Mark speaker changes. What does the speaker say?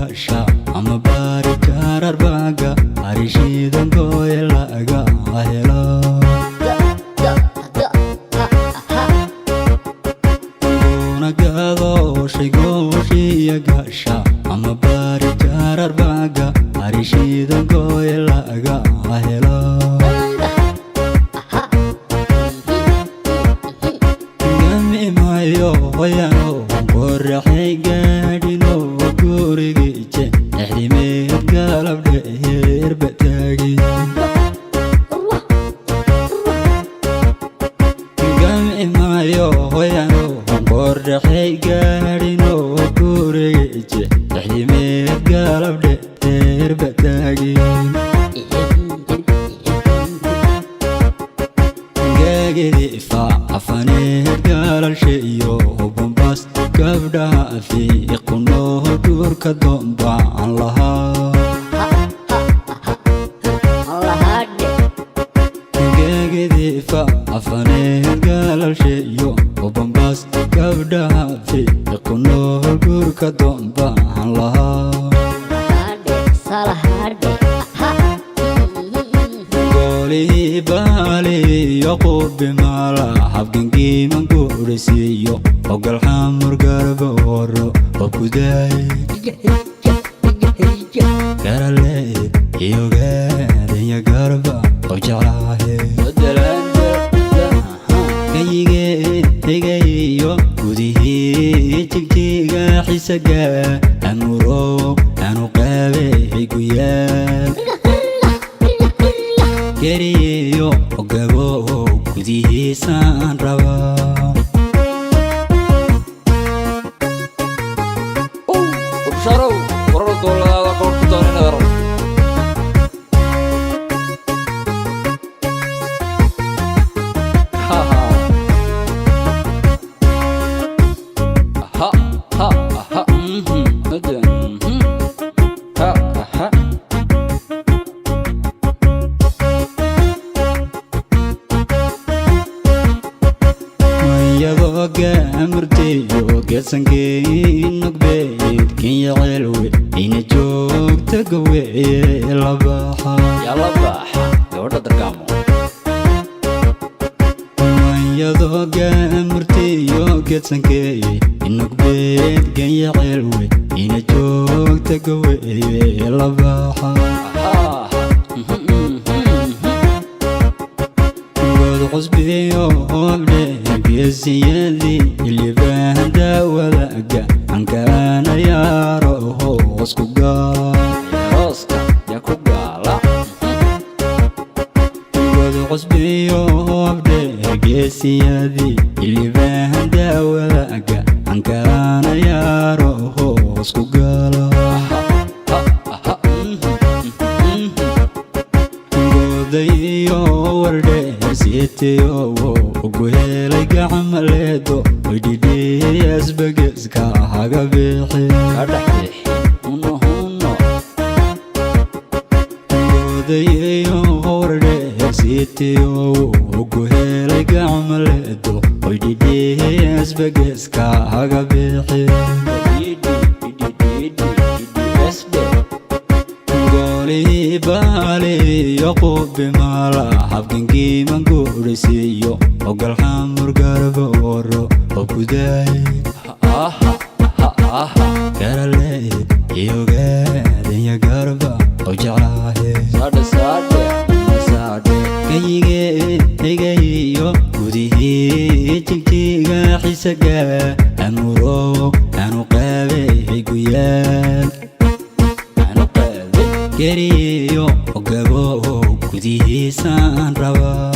Speaker 1: gasha ama bari karar baga arishidan goyelaga helo nagado shigoshi gasha ama bari karar baga arishidan goyelaga helo gami mayo wayano qorraxay gaadhino gurigiije dhexdimeed galab dheer bataagi gami mayo wayano qorraxay gaadhino gurigiije dhexdimeed galab dheer bataagi gaagidi faafaneed galalshayo bombas gabdhaha fiiqno duurka doonbaan lahaa gaagidi faafaneed galalshayo bombas gabdhaha fiiqno duurka doonbaan lahaa bali yaqub mala habgangi mangurisiyo ogal hamur garba waro wakuday garale yoga ya garba ojalahe gayigeyo gudihi jigjiga xisaga amuro anu qabe guyaa Keriyo ogabo gudihiisaan rabaa
Speaker 2: Ubsharow warar dowladda qortu doonayna
Speaker 1: gaamurteyo geedsankeen nugbeed kenya ceelwe ina joogta gaweeye labaxa
Speaker 2: gabadha dargaamo
Speaker 1: mayadoo gaamurteyo geedsankeeye nugbeed kenya ceelwe ina joogta gaweeye labaxa god cusbiyo obdhe geesiyadii ilibahda wadaga ankana yaaro hoos ku gaala god cusbiyo obdhe geesiyadii ilibahda wadaga ankana yaaro hoos ku gaala godayo wardhe siyteyo uguhelay gacmaleedo widhidhiyas bageska haga bixi godayo wardhe siyteyo uguhelay gacmaleedo widhidhiyas bageska haga bixi bali yaqub mala habgangi mangurisiyo ogal hamur garba waro wakuday garale yoga ya garba ojalahe gayigeyo gudihi jigjiga xisaga amuro anu qabe guyaa Keriyo ogabo gudihiisaan rabaa